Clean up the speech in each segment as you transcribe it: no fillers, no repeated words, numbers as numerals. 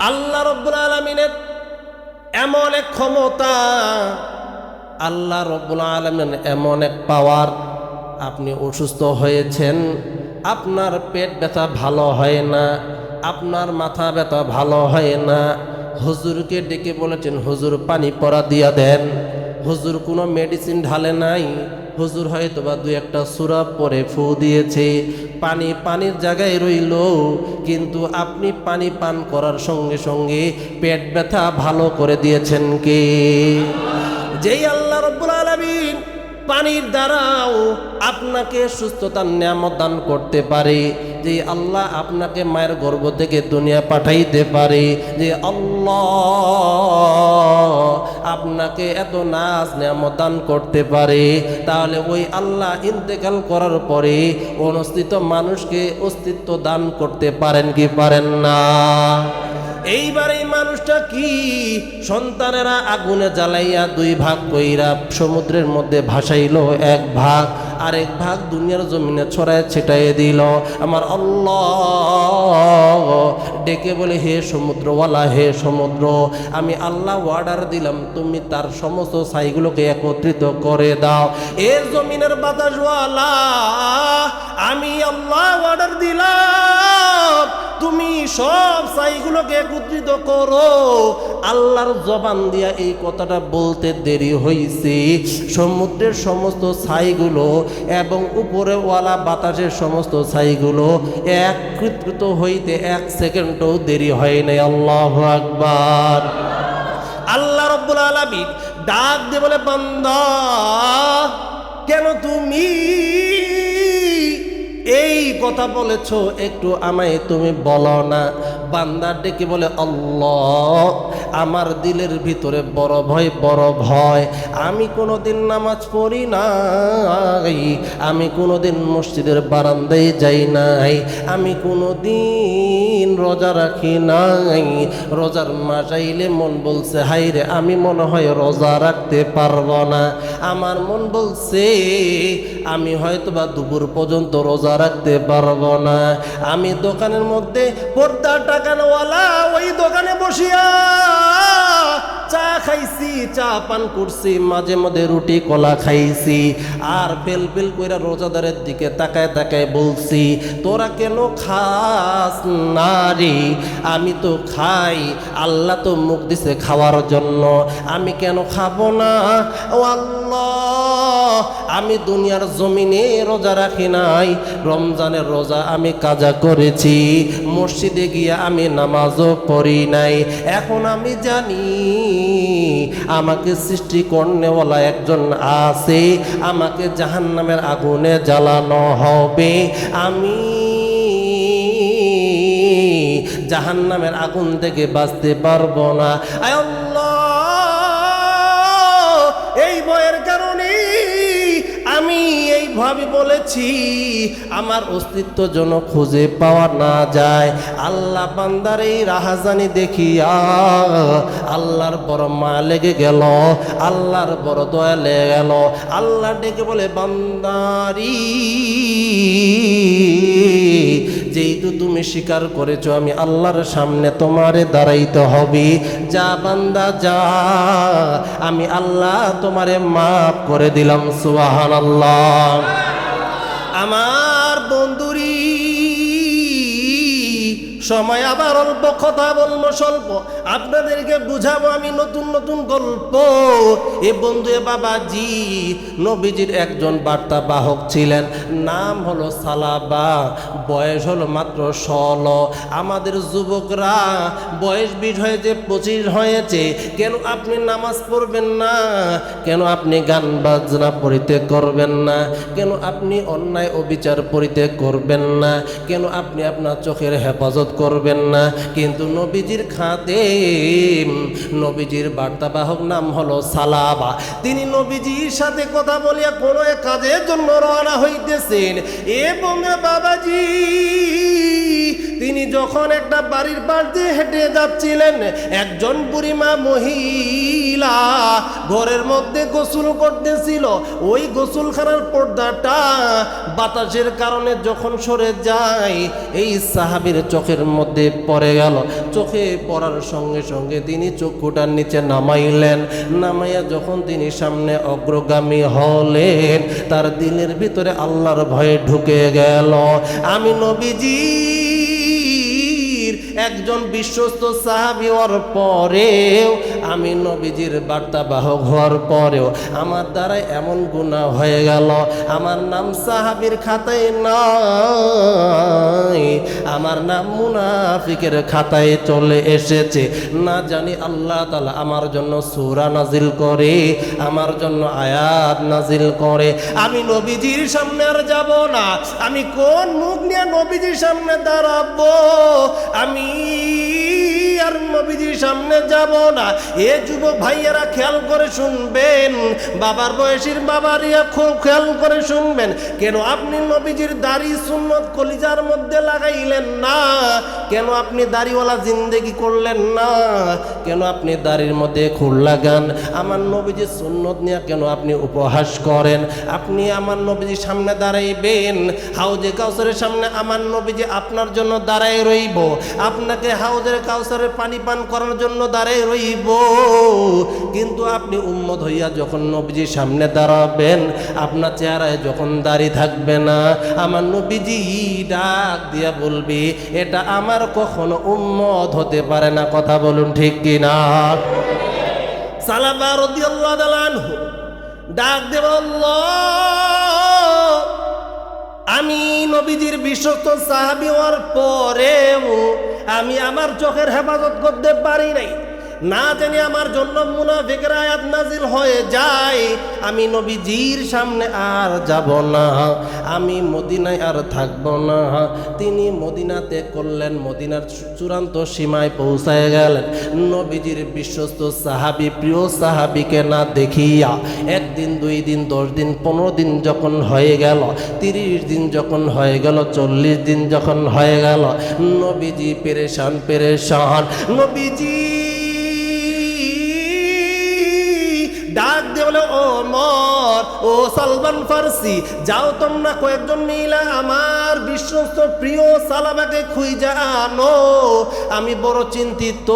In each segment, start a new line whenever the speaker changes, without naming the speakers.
আল্লাহ রাব্বুল আলামিনের এমন এক ক্ষমতা, আল্লাহ রাব্বুল আলামিনের এমন এক পাওয়ার। আপনি অসুস্থ হয়েছেন, আপনার পেট ব্যথা ভালো হয় না, আপনার মাথা ব্যথা ভালো হয় না, হুজুরকে ডেকে বলেছেন হুজুর পানি পড়া দিয়া দেন। হুজুর কোনো মেডিসিন ঢালে নাই, হুজুর হয়তো বা দু একটা সূরা পরে ফু দিয়েছে, পানির জায়গায় রইল, কিন্তু আপনি পানি পান করার সঙ্গে সঙ্গে পেট ব্যথা ভালো করে দিয়েছেন কে? যেই আল্লাহ রাব্বুল আলামিন পানির দ্বারাও আপনাকে সুস্থতার নিয়ামত দান করতে পারে, যে আল্লাহ আপনাকে মায়ের গর্ভ থেকে দুনিয়া পাঠাইতে পারে, যে আল্লাহ আপনাকে এত নাজ নিয়ামত দান করতে পারে, তাহলে ওই আল্লাহ ইন্তেকাল করার পরে অনস্তিত্ব মানুষকে অস্তিত্ব দান করতে পারেন কি পারেন না? এইবার এই মানুষটা কি সন্তানেরা আগুনে জ্বালাইয়া দুই ভাগ কইরা সমুদ্রের মধ্যে ভাসাইলো, এক ভাগ, আরেক ভাগ দুনিয়ার জমিনে ছড়ায় ছিটাইয়ে দিল। আমার আল্লাহ ডেকে বলে, হে সমুদ্রওয়ালা, হে সমুদ্র, আমি আল্লাহ অর্ডার দিলাম তুমি তার সমস্ত ছাইগুলোকে একত্রিত করে দাও। এর জমিনের বাতাসওয়ালা, আমি আল্লাহ অর্ডার দিলাম তুমি সব ছাইগুলোকে একত্রিত করো। আল্লাহর জবান দিয়া এই কথাটা বলতে দেরি হয়েছে, সমুদ্রের সমস্ত ছাইগুলো এবং উপরে ওয়ালা বাতাসের সমস্ত ছাইগুলো একত্রিত হইতে এক সেকেন্ডও দেরি হয় নাই। আল্লাহু আকবার। আল্লাহ রাব্বুল আলামিন ডাক দিয়ে বলে, বান্দা কেন তুমি এই কথা বলেছ, একটু আমায় তুমি বলো না? বান্দা ডেকে বলে, আল্লাহ আমার দিলের ভিতরে বড় ভয়, আমি কোনোদিন নামাজ পড়ি নাই, আমি কোনোদিন মসজিদের বারান্দায় যাই নাই, আমি কোনোদিন রোজা রাখি নাই। রোজার মাস আইলে মন বলছে হাইরে আমি মনে হয় রোজা রাখতে পারবো না। আমার মন বলছে আমি হয়তো বা দুপুর পর্যন্ত রোজা রাখতে পারবো না। আমি দোকানের মধ্যে পর্দা টাকানওয়ালা ওই দোকানে বসিয়া চা খাইছি, চা পান করছি, মাঝে মধ্যে রুটি কলা খাইছি, আর ফেল কইরা রোজাদারের দিকে তাকায় তাকায় বলছি তোরা কেন খাস না রে? আমি তো খাই, আল্লাহ তো মুখ দিছে খাওয়ার জন্য, আমি কেন খাবো না? ও আল্লাহ, আমি দুনিয়ার জমিনে রোজা রাখি নাই, রমজানের রোজা আমি কাজা করেছি, মসজিদে গিয়া আমি নামাজও পড়ি নাই। এখন আমি জানি আমাকে সৃষ্টি করনেওয়ালা একজন আছে, আমাকে জাহান্নামের আগুনে জ্বালানো হবে, আমি জাহান্নামের আগুন থেকে বাঁচতে পারবো না। আয় আল্লাহ, এই ভয়ের কারণে আমি এইভাবে বলেছি আমার অস্তিত্ব যেন খুঁজে পাওয়া না যায়। আল্লাহ বান্দার এই রাহাজানি দেখিয়া আল্লাহর বড় মায়া লেগে গেল, আল্লাহর বড় দয়া লেগে গেল। আল্লাহ ডেকে বলে, বান্দারি যেহেতু তুমি স্বীকার করেছো আমি আল্লাহর সামনে তোমারে দাঁড়াইতে হবে, যা বান্দা যা, আমি আল্লাহ তোমারে মাফ করে দিলাম। সুবহানাল্লাহ। আমার বন্ধুরি সময় আবার অল্প, কথা বলবো স্বল্প, আপনাদেরকে বুঝাবো আমি নতুন নতুন গল্প। এ বন্ধু এ বাবাজি নবীজির একজন বার্তা বাহক ছিলেন, নাম হলো সালাবা, বয়স হলো মাত্র 16। আমাদের যুবকরা বয়স 20 হয়েছে, 25 হয়েছে, কেন আপনি নামাজ পড়বেন না? কেন আপনি গান বাজনা পরিত্যাগ করবেন না? কেন আপনি অন্যায় অবিচার পরিত্যাগ করবেন না? কেন আপনি আপনার চোখের হেফাজত করবেন না? কিন্তু নবীজির খাদেম, নবীজির বার্তাবাহক নাম হলো সালাবা, তিনি নবীজির সাথে কথা বলিয়া কোনো এক কাজের জন্য রওনা হইতেছেন। এবং বাবাজি তিনি যখন একটা বাড়ির পাশ দিয়ে হেঁটে যাচ্ছিলেন, একজন বুড়িমা মহিলা ঘরের মধ্যে গোসল করতেছিল। ওই গোসলখানার পর্দাটা বাতাসের কারণে যখন সরে যায়, এই সাহাবীর চোখের মধ্যে পড়ে গেল। চোখে পড়ার সঙ্গে সঙ্গে তিনি চক্ষুটার নিচে নামাইলেন। নামাইয়া যখন তিনি সামনে অগ্রগামী হলেন, তার দিলের ভিতরে আল্লাহর ভয়ে ঢুকে গেল। আমি নবীজির একজন বিশ্বস্ত সাহাবী হওয়ার পরেও, আমি নবীজির বার্তাবাহক হওয়ার পরেও আমার দ্বারা এমন গুনাহ হয়ে গেল, আমার নাম সাহাবীর খাতায় নাই, আমার নাম মুনাফিকের খাতায় চলে এসেছে। না জানি আল্লাহ তাআলা আমার জন্য সূরা নাজিল করে, আমার জন্য আয়াত নাজিল করে। আমি নবীজির সামনে আর যাব না। আমি কোন মুখ নিয়ে নবীজির সামনে দাঁড়াবো? আমি আর নবীজির সামনে যাব না। এ যুবক ভাইয়েরা খেয়াল করে শুনবেন, বাবার বয়সীর বাবারিয়া খুব খেয়াল করে শুনবেন। কেন আপনি নবীজির দাড়ি সুন্নত কলিজার মধ্যে লাগাইলেন না? কেন আপনি দাড়িওয়ালা জিন্দেগি করলেন না? কেন আপনি দাড়ির মধ্যে খুর লাগান? আমার নবীজির সুন্নত নিয়ে কেন আপনি উপহাস করেন? আপনি আমার নবীজির সামনে দাঁড়াইবেন, হাউজে কাউসারের সামনে আমার নবীজি আপনার জন্য দাঁড়ায় রইব, আপনাকে হাউজের কাউসারের পানি পান করার জন্য দাঁড়ায় রইব। কিন্তু আপনি উম্মত হইয়া যখন নবীজির সামনে দাঁড়াবেন, আপনার চেহারায় যখন দাড়ি থাকবে না, আমার নবীজি ডাক দিয়া বলবি, এটা আমার কখনো উম্মত হতে পারে না। কথা বলুন ঠিক কিনা? সালাবা রাদিয়াল্লাহু তাআলা আনহু ডাক দেব, আল্লাহ, আমি নবীজির বিশ্বস্ত সাহাবী হওয়ার পরেও আমি আমার চোখের হেফাজত করতে পারি নাই। না জানি আমার জন্য মুনাফিকের আয়াত নাজিল হয়ে যায়। আমি নবীজির সামনে আর যাব না, আমি মদিনায় আর থাকব না। তিনি মদিনা ত্যাগ করলেন, মদিনার চূড়ান্ত সীমায় পৌঁছায় গেলেন। নবীজির বিশ্বস্ত সাহাবী, প্রিয় সাহাবীকে না দেখিয়া একদিন, 2 দিন, 10 দিন, 15 দিন যখন হয়ে গেল, 30 দিন যখন হয়ে গেল, 40 দিন যখন হয়ে গেল, নবীজি পেরেশান পেরেশান। নবীজি ডাক দিয়ে বলে, ও ওমর, ও সালমান ফারসি, যাও তোমরা কয়েকজন মিলা আমার বিশ্বস্ত প্রিয় সালাবাকে খুঁজে আনো। আমি বড় চিন্তিত,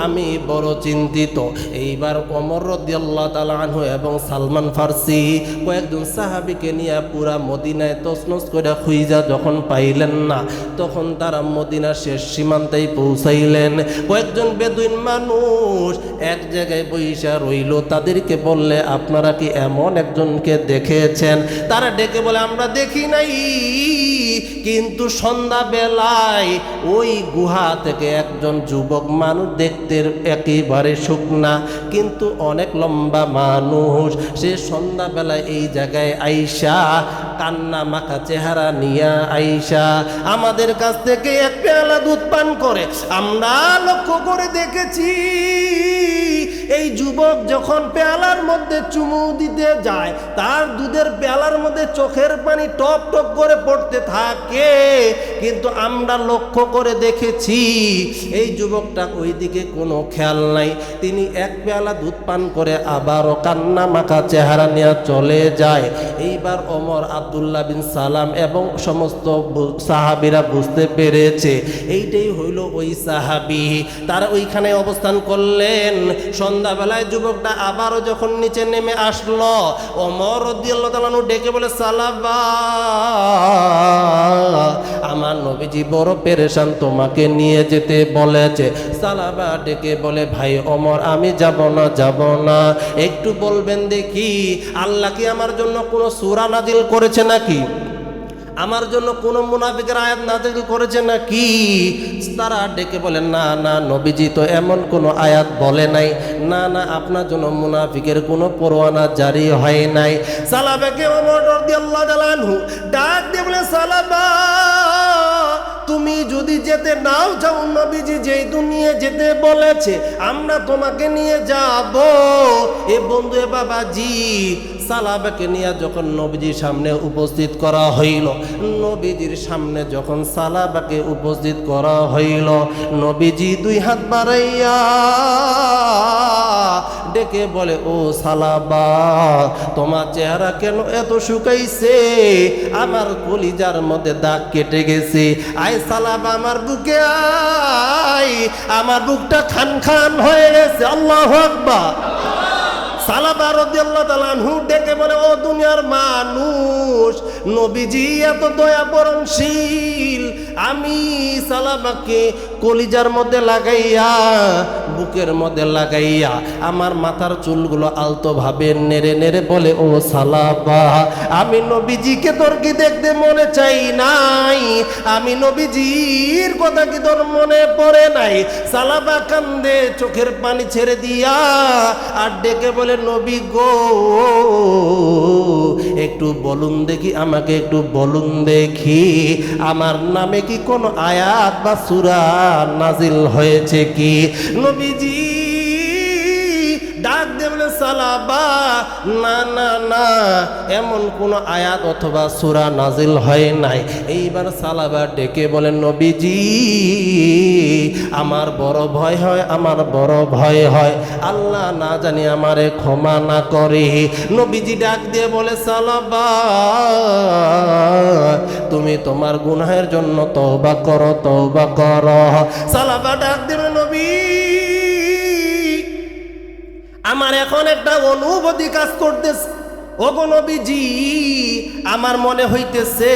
আমি বড় চিন্তিত। এইবার ওমর রাদিয়াল্লাহু তাআলা আনহু এবং সালমান ফারসি কয়েকজন সাহাবীকে নিয়ে পুরা মদিনায় তছনছ করে খুঁজা যখন পাইলেন না, তখন তারা মদিনার শেষ সীমান্তেই পৌঁছাইলেন। কয়েকজন বেদুইন মানুষ এক জায়গায় বইসা রইল। তাদেরকে বললে, আপনারা কি এমন একজনকে দেখেছেন? তারা ডেকে বলে, আমরা দেখি নাই, কিন্তু সন্ধ্যা বেলায় ওই গুহা থেকে একজন যুবক মানুষ, দেখতে একেবারে শুকনা কিন্তু অনেক লম্বা মানুষ, সে সন্ধ্যা বেলায় এই জায়গায় আইসা কান্না মাখা চেহারা নিয়া আইসা আমাদের কাছ থেকে 1 পেয়ালা দুধ পান করে। আমরা লক্ষ্য করে দেখেছি, এই যুবক যখন পেয়ালার মধ্যে চুমু দিতে যায়, তার দুধের পেয়ালার মধ্যে চোখের পানি টপ টপ করে পড়তে থাকে। কিন্তু আমরা লক্ষ্য করে দেখেছি, এই যুবকটা ওই দিকে কোনো খেয়াল নাই। তিনি 1 পেয়ালা দুধ পান করে আবারও কান্না মাখা চেহারা নিয়ে চলে যায়। এইবার ওমর, আব্দুল্লাহ বিন সালাম এবং সমস্ত সাহাবীরা বুঝতে পেরেছে এইটাই হইল ওই সাহাবী। তারা ওইখানে অবস্থান করলেন। সন্ধ্যাবেলায় যুবকটা আবারও যখন নিচে নেমে আসলো, ওমর রাদিয়াল্লাহু তাআলা আনহু ডেকে বলে, সালাবা, আমার নবীজি বড় পেরেশান, তোমাকে নিয়ে যেতে বলেছে। সালাবা ডেকে বলে, ভাই ওমর, আমি যাব না, যাব না, একটু বলবেন দেখি, আল্লাহ কি আমার জন্য কোনো সূরা নাজিল করেছে নাকি? আমার জন্য কোন মুনাফিকের আয়াত নাযিল করেছে নাকি? তারা ডেকে বলেন, না না, নবীজি তো এমন কোন আয়াত বলে নাই, না না, আপনার জন্য মুনাফিকের কোনো পরোয়ানা জারি হয় নাই। সালাবাকে ওমর রাদিয়াল্লাহু তাআলা আনহু ডাক দিয়ে বলে, সালাবা, তুমি যদি যেতে নাও চাও, নবীজি যেই দুনিয়া যেতে বলেছে আমরা তোমাকে নিয়ে যাব। এ বন্ধু, এ বাবাজি, সালাবাকে নিয়ে যখন নবীজির সামনে উপস্থিত করা হইল, নবীজির সামনে যখন সালাবাকে উপস্থিত করা হইল, নবীজি 2 হাত বাড়াইয়া ডেকে বলে ও সালাবা তোমার চেহারা কেন এত শুকাইছে, আমার কলিজার মধ্যে দাগ কেটে গেছে, আয় সালাবা আমার বুকে আয়, আমার বুকটা খান খান হয়ে গেছে। আল্লাহু আকবার। সালাবা রাদিয়াল্লাহু তাআলা আনহু ডেকে বলে ও দুনিয়ার মানুষ, নবীজি এত দয়া পরমশীল, আমি সালাবাকে কলিজার মধ্যে লাগাইয়া বুকের মধ্যে লাগাইয়া আমার মাথার চুলগুলো আলতো ভাবে নেড়ে নেড়ে বলে ও সালাবা আমি নবীজিকে তোর কি দেখতে মনে চাই নাই, আমি নবীজির কথা কি তোর মনে পড়ে নাই। সালাবা কান্দে চোখের পানি ছেড়ে দিয়া আর ডেকে বলে নবী গো একটু বলুন দেখি, আমাকে একটু বলুন দেখি আমার নামে কি কোন আয়াত বা সূরা নাজিল হয়েছে কি। নবীজি ডাক দিয়ে বলে সালাবা না না না, এমন কোন আয়াত অথবা সূরা নাজিল হয় নাই। এইবার সালাবা ডেকে বলেন নবীজি আমার বড় ভয় হয়, আমার বড় ভয় হয়, আল্লাহ না জানি আমারে ক্ষমা না করে। নবীজি ডাক দিয়ে বলে সালাবা তুমি তোমার গুনাহের জন্য তওবা করো, তওবা করো। সালাবা ডাক দিয়ে নবী আমার এখন একটা অনুভূতি কাজ করতেছে, ওগো নবীজি আমার মনে হইতেছে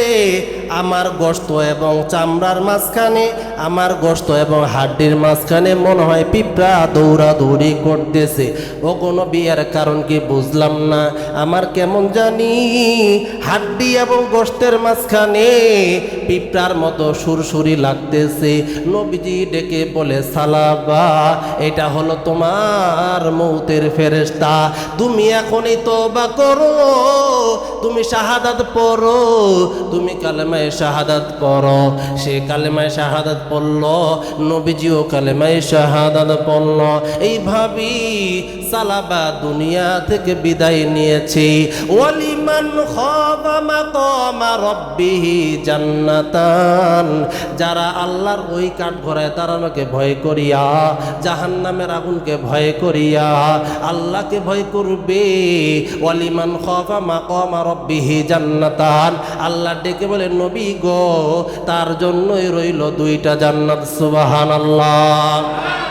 আমার গোশত এবং চামড়ার মাঝখানে, আমার গোশত এবং হাড্ডির মাঝখানে মনে হয় পিঁপড়া দৌড়াদৌড়ি করতেছে। ওগো নবী এর কারণ কি বুঝলাম না, আমার কেমন জানি হাড্ডি এবং গোশতের মাঝখানে পিঁপড়ার মতো সুরসুরি লাগতেছে। নবীজি ডেকে বলে সালাবা এটা হলো তোমার মৌতের ফেরেশতা, তুমি এখনই তওবা করো, তুমি শাহাদাত পড়ো, তুমি কালেমায়ে শাহাদাত পড়ো। সে কালেমায়ে শাহাদাত পড়লো, নবীজিও কালেমায়ে শাহাদাত পড়লো। এইভাবেই সালাবা দুনিয়া থেকে বিদায় নিয়েছে। ওয়ালিমান খাফা মাকামা রাব্বিহি জান্নাতান, যারা আল্লাহর ওই কাঠগড়ায় তাড়ানোকে ভয় করিয়া, জাহান্নামের আগুনকে ভয় করিয়া আল্লাহকে ভয় করবে। ওয়ালিমান খাফা মাকামা রাব্বিহি জান্নাতান, আল্লাহ ডেকে বলে নবী গো তার জন্যই রইল দুইটা জান্নাত। সুবহানাল্লাহ।